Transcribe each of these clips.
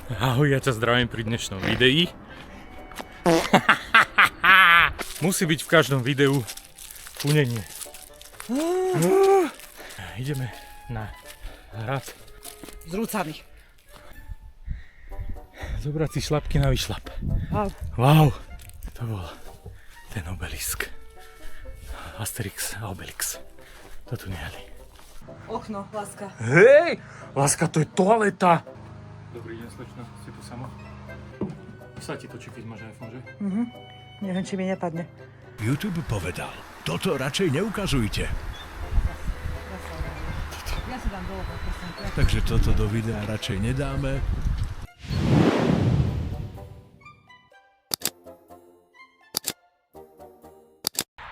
Ahoj, ja ťa zdravím pri dnešnom videi. Musí byť v každom videu punenie. Ideme na hrad. S rúcami. Zobrať si šlapky na vyšlap. Wow. Wow, to bol ten obelisk. Asterix a Obelix. To tu nehali. Okno, láska. Hej, láska, to je toaleta. Dobrý deň, slečna, si tu sama? Sa ti točí, keď máš iPhone, že? Neviem, či mi nepadne. YouTube povedal, toto radšej neukazujte. Ja si dám dole, prosím. Takže toto do videa radšej nedáme.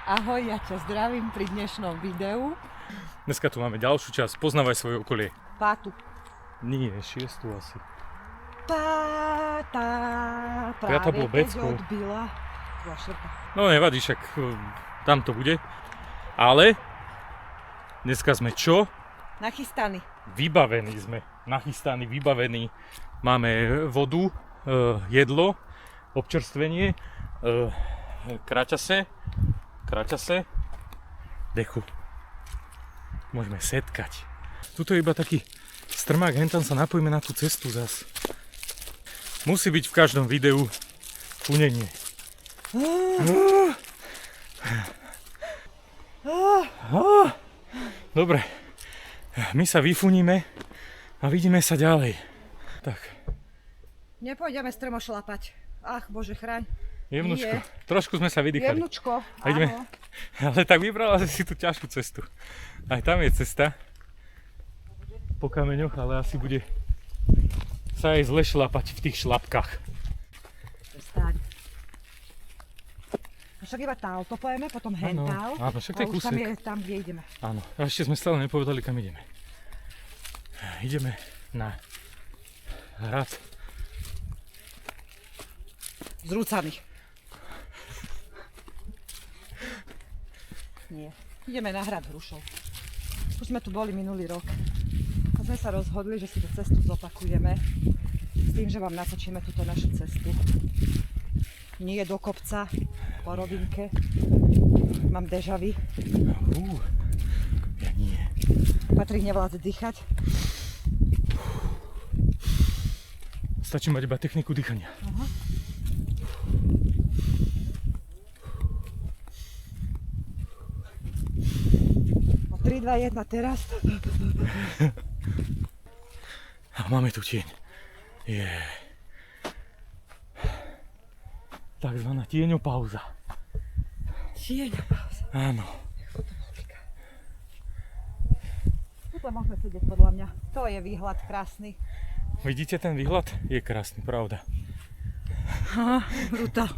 Ahoj, ja ťa zdravím pri dnešnom videu. Dneska tu máme ďalšiu časť, poznávaj svoje okolie. Pátu. Nie, šiestu asi. Páta. Piata bolo Práve keď Bécko. odbila. Bola štvrtá. No nevadí, však tam to bude. Ale dneska sme čo? Nachystaný. Vybavení sme. Nachystaní, vybavení. Máme vodu, jedlo, občerstvenie, kraťase, dechu. Môžeme setkať. Tuto je iba taký strmák, hentam sa napojíme na tú cestu zas. Musí byť v každom videu punenie. Dobre, my sa vyfuníme a vidíme sa ďalej. Tak, Nepôjdeme strmo šlapať. Ach, Bože, chraň. jemnučko, Nie. trošku sme sa vydýchali. Jemnučko, A ideme. áno. Ale tak vybrala si tú ťažkú cestu. Aj tam je cesta. Po kameňoch, ale asi bude sa aj zle šlapať v tých šlapkách. Staň. A však iba táto pojeme, potom hentál. áno, však to je a už tam kúsek. je tam, kde ideme. Áno, a ešte sme stále nepovedali, kam ideme. Ideme na hrad. S rúcami. Nie. Ideme na hrad Hrušov. Už sme tu boli minulý rok. A sme sa rozhodli, že si tú cestu zopakujeme. S tým, že vám natočíme túto našu cestu. Nie do kopca, po rovinke. Mám déjà vu. Ja nie. Patrik nevládze dýchať. Stačí mať iba techniku dýchania. O 3, 2, 1 teraz. A máme tu tieň. Je. Takzvaná tieňopauza. Tieňa pauza. Áno. Tuto môžeme sedieť podľa mňa. To je výhľad krásny. Vidíte ten výhľad? Je krásny, pravda. Brutál.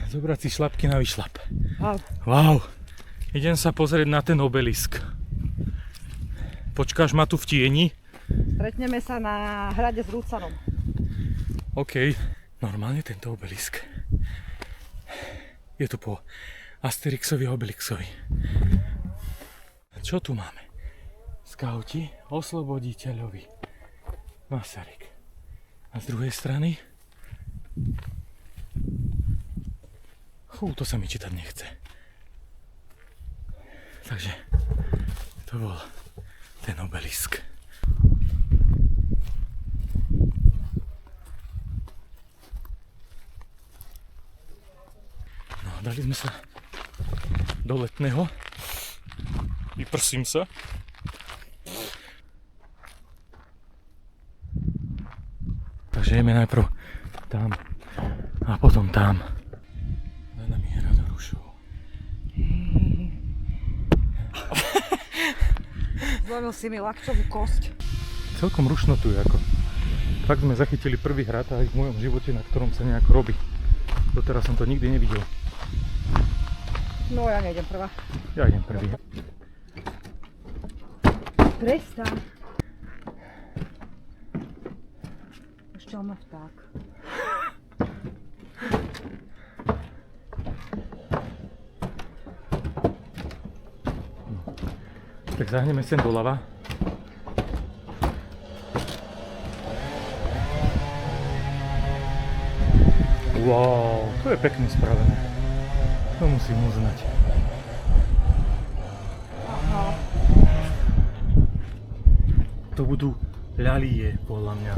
Zobrať si šlapky na vyšlap. Wow. Wow. Idem sa pozrieť na ten obelisk. Počkáš ma tu v tieni? Stretneme sa na hrade s Rúcanom. OK. Normálne tento obelisk. Je tu po Asterixovi a Obelixovi. Čo tu máme? Skauti osloboditeľovi. Masaryk. A z druhej strany? To sa mi čítať nechce. Takže to bol ten obelisk. No, dali sme sa do letného. Vyprsím sa. Takže ideme najprv tam a potom tam. Za nami je hrad Hrušov. Zlomil si mi lakťovú kosť. Celkom rušno tu je ako. Fakt sme zachytili prvý hrad aj v mojom živote, na ktorom sa nejako robí. Doteraz som to nikdy nevidel. No ja nejdem prvá. Ja idem prvý. Prestaň. Ešte on má vták. Tak zahneme sem doľava. Wow, to je pekne spravené. To musím uznať. Aha. To budú ľalie, podľa mňa.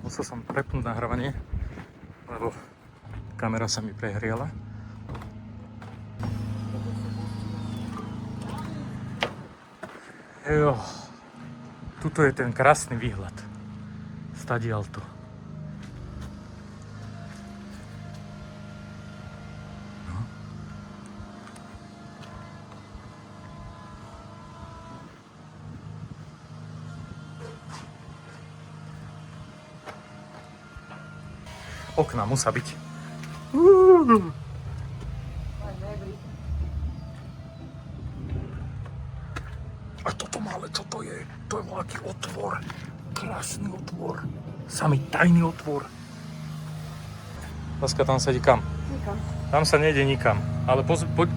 Musel som prepnúť nahrávanie, lebo kamera sa mi prehriala. Jo, tuto je ten krásny výhľad. Stadiaľto. No. Okná musia byť. A toto malé, čo to je? To je veľký otvor. Krásny otvor. Samý tajný otvor. Láska, tam sa ide kam? Nikam. Tam sa nejde nikam. Ale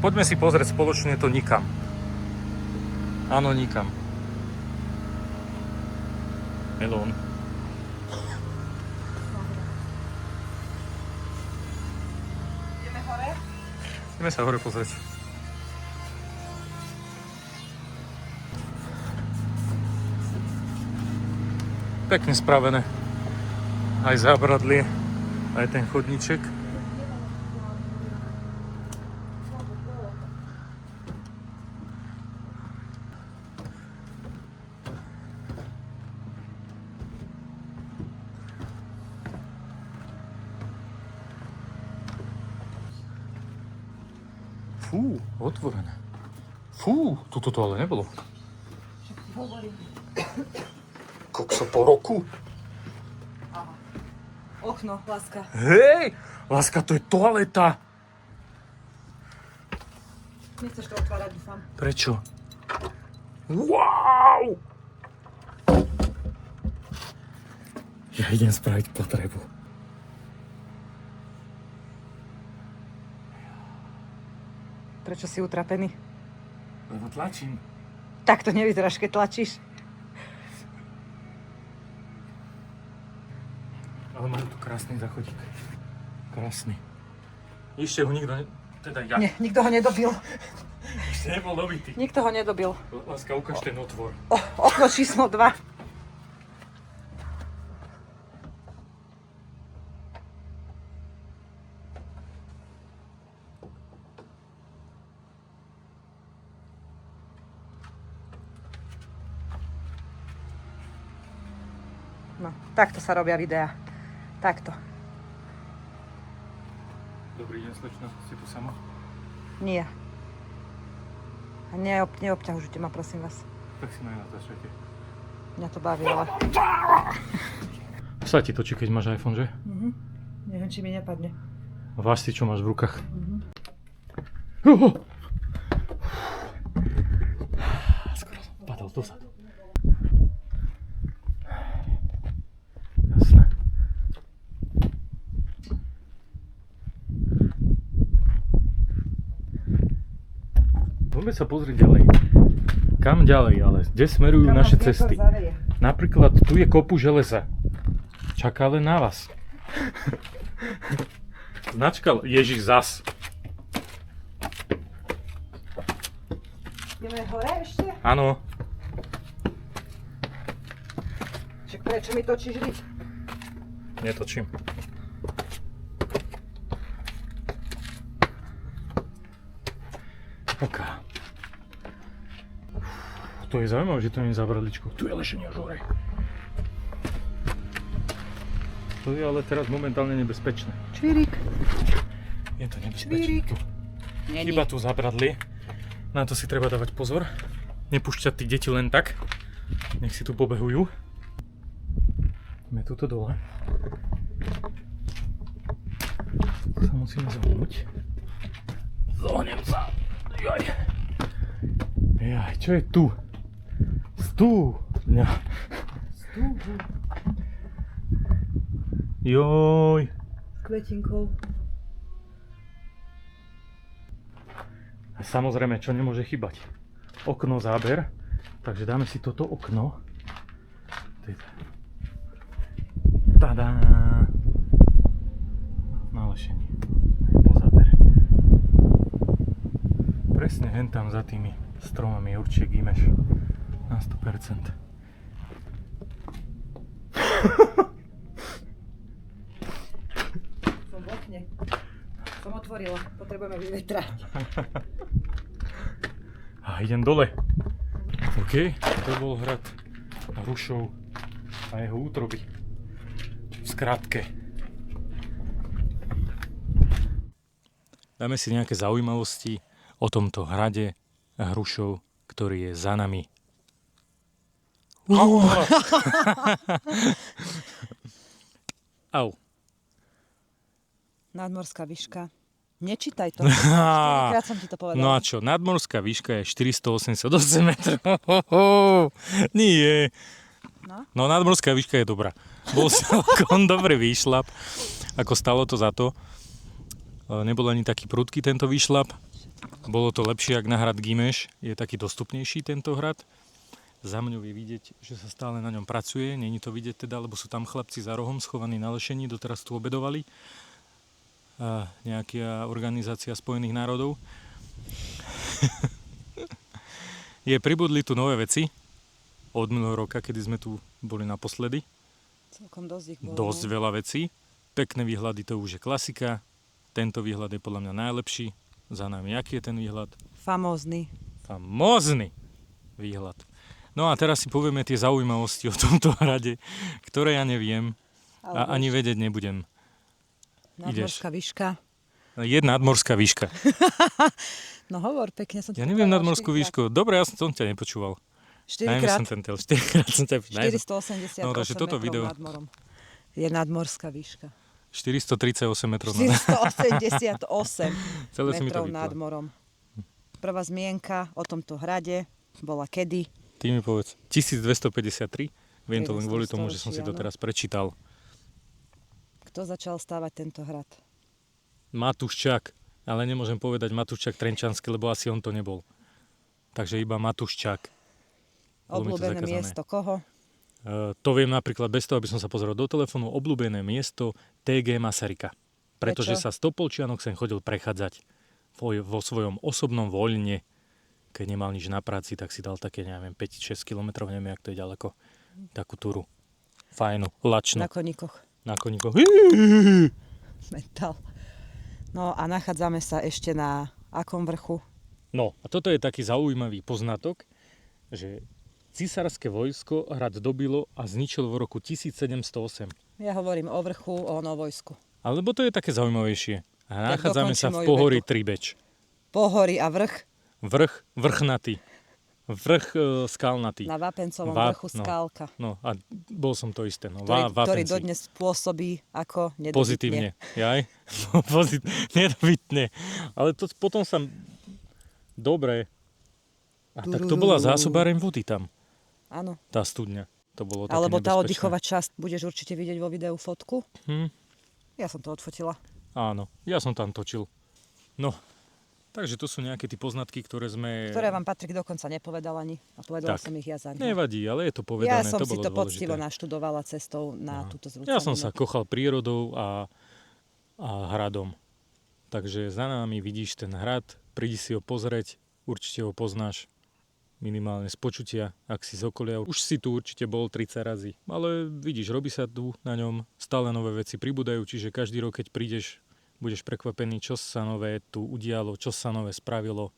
poďme si pozrieť spoločne to nikam. Áno, nikam. Melón. Ideme hore? Ideme sa hore pozrieť. Pekne spravené. Aj zábradlie, aj ten chodníček. Fú, otvorené. Fú, tuto to ale nebolo. Kokso po roku. Okno, láska. Hej, láska, to je toaleta. Nechceš to otvárať, dúfam. Prečo? Wow! Ja idem spraviť potrebu. Prečo si utrapený? Lebo tlačím. Tak to nevyzeráš, keď tlačíš. Ale majú tu krásny záchodík. Krásny. Ešte ho nikto teda ja. Nie, nikto ho nedobil. Ešte nebol dobitý. Nikto ho nedobil. Láska, ukáž ten otvor. Okno číslo 2. No, takto sa robia videá. Takto. Dobrý deň, slečna. Ste tu sama? Nie. A neobťažujte ma, prosím vás. Tak si ma natáčajte. Mňa to baví, ale... Sa ti točí, keď máš iPhone, že? Neviem, či mi nepadne. Váž si, čo máš v rukách. Skoro som padol dozadu. Jasné. Poďme sa pozrieť ďalej. Kam ďalej, ale kde smerujú naše cesty? Napríklad tu je kopu železa. Čaká len na vás. Značka Ježiš zas. Ideme hore ešte? Áno. Však prečo mi točíš vždy? Netočím. OK. To je zaujímavé, že to nie je zábradličko. Tu je lešenie už hore. To je ale teraz momentálne nebezpečné. Čvírik. Je to nebezpečné. Čvírik. Tu. Iba tu zabradlie. Na to si treba dávať pozor. Nepúšťať tí deti len tak. Nech si tu pobehujú. Ideme tuto dole. Tu sa musíme zohnúť. Zohnem sa. Jaj. Jaj, čo je tu? Stúňa. Joj. S kvetinkou. A samozrejme, čo nemôže chýbať? Okno, záber. Takže dáme si toto okno. Typ. Tada! Na lešení. Po zábere. Presne hen tam za tými stromami je určite gimeš. Na 100%. Som v okne. Som otvorila. Potrebujeme vyvetrať. A idem dole. OK, to bol hrad Hrušov a jeho útroby. V skratke. Dáme si nejaké zaujímavosti o tomto hrade Hrušov, ktorý je za nami. Au. Nadmorská výška. Nečítaj to. 4-krát som ti to povedala. No a čo, nadmorská výška je 488 metrov. Nie. No nadmorská výška je dobrá. Bol celkom dobrý výšľap. Ako stalo to za to. Nebol ani taký prudký tento výšľap. Bolo to lepšie, ak na hrad Gimeš. Je taký dostupnejší tento hrad. Za mňou je vidieť, že sa stále na ňom pracuje. Není to vidieť teda, lebo sú tam chlapci za rohom schovaní na lešení. Doteraz tu obedovali. Nejaká organizácia Spojených národov. Pribudli tu nové veci od minulého roka, kedy sme tu boli naposledy. Celkom dosť ich bolo. Dosť veľa vecí. Pekné výhľady, to už je klasika. Tento výhľad je podľa mňa najlepší. Za nami, aký je ten výhľad? Famózny. Famózny výhľad. No a teraz si povieme tie zaujímavosti o tomto hrade, ktoré ja neviem a ani vedieť nebudem. Nadmorská výška. Je nadmorská výška. No hovor, pekne som ti Ja neviem nadmorskú výšku. Dobre, ja som ťa nepočúval. 4-krát. 4-krát som ťa... 488 No, takže toto metrov video. nad morom. Je nadmorská výška. 438 metrov. 488 Celé si mi to metrov nad vyplo. morom. Prvá zmienka o tomto hrade bola kedy? Ty mi povedz. 1253. Viem to len 11. kvôli tomu, že som si to storočí, teraz prečítal. Kto začal stávať tento hrad? Matúščák. Ale nemôžem povedať Matúščák Trenčanský, lebo asi on to nebol. Takže iba Matúščák. Bolo mi to Obľúbené zakázané. miesto koho? To viem napríklad bez toho, aby som sa pozrel do telefónu. Obľúbené miesto TG Masaryka. Pretože Prečo? sa Stopolčianok sem chodil prechádzať vo svojom osobnom voľne. Keď nemal nič na práci, tak si dal také, neviem, 5-6 km, neviem, jak to je ďaleko. Takú túru. Fajnú, lačnú. Na koníkoch. Na koníkoch. Metal. No a nachádzame sa ešte na akom vrchu? No, a toto je taký zaujímavý poznatok, že císarské vojsko hrad dobilo a zničilo v roku 1708. Ja hovorím o vrchu, o Novojsku. Alebo to je také zaujímavejšie. A Tak nachádzame dokončí sa v moju pohorí vetu. Tribeč. Pohorí a vrch Vrchnatý. Vrch skalnatý. na Vápencovom vrchu no. Skálka, No a bol som to isté. No. ktorý Vápenci. dodnes pôsobí ako nedobytne. Pozitívne. Jaj? Nedobytne. Ale to potom sa... Dobre. A tak to bola zásobáreň vody tam. Áno. Tá studňa. To bolo také Alebo tá nebezpečné. oddychová časť, budeš určite vidieť vo videu fotku. Ja som to odfotila. Áno, ja som tam točil. No, takže to sú nejaké tie poznatky, ktoré sme... Ktoré vám Patrik dokonca nepovedal ani. A povedala Tak. som ich ja za ňo. Nevadí, ale je to Ja povedané, som to si bolo to poctivo dôležité. naštudovala cestou na túto zrúcaninu. Ja som sa kochal prírodou a hradom. Takže za nami vidíš ten hrad, prídi si ho pozrieť, určite ho poznáš. Minimálne z počutia, ak si z okolia. Už si tu určite bol 30 razy. Ale vidíš, robí sa tu na ňom, stále nové veci pribúdajú, čiže každý rok, keď prídeš, budeš prekvapený, čo sa nové tu udialo, čo sa nové spravilo.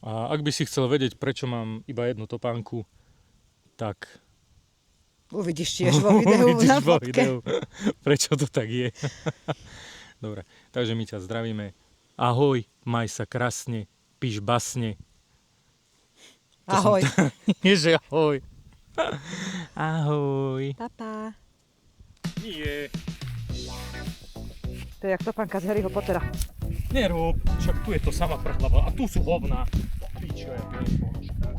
A ak by si chcel vedieť, prečo mám iba jednu topánku, tak... Uvidíš tiež vo videu uvidíš na vo fotke. videu, prečo to tak je. Dobre, takže my ťa zdravíme. Ahoj, maj sa krásne, píš basne. Ahoj. Ježe, ahoj. Ahoj. Papa. Nie. To je jak topánka z Harryho Pottera. Nerob, však tu je to sama prchlava a tu sú hovná. Pičo, ja pijem ponožka.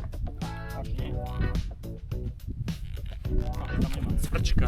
Až nie. Tam nemám cvrčka.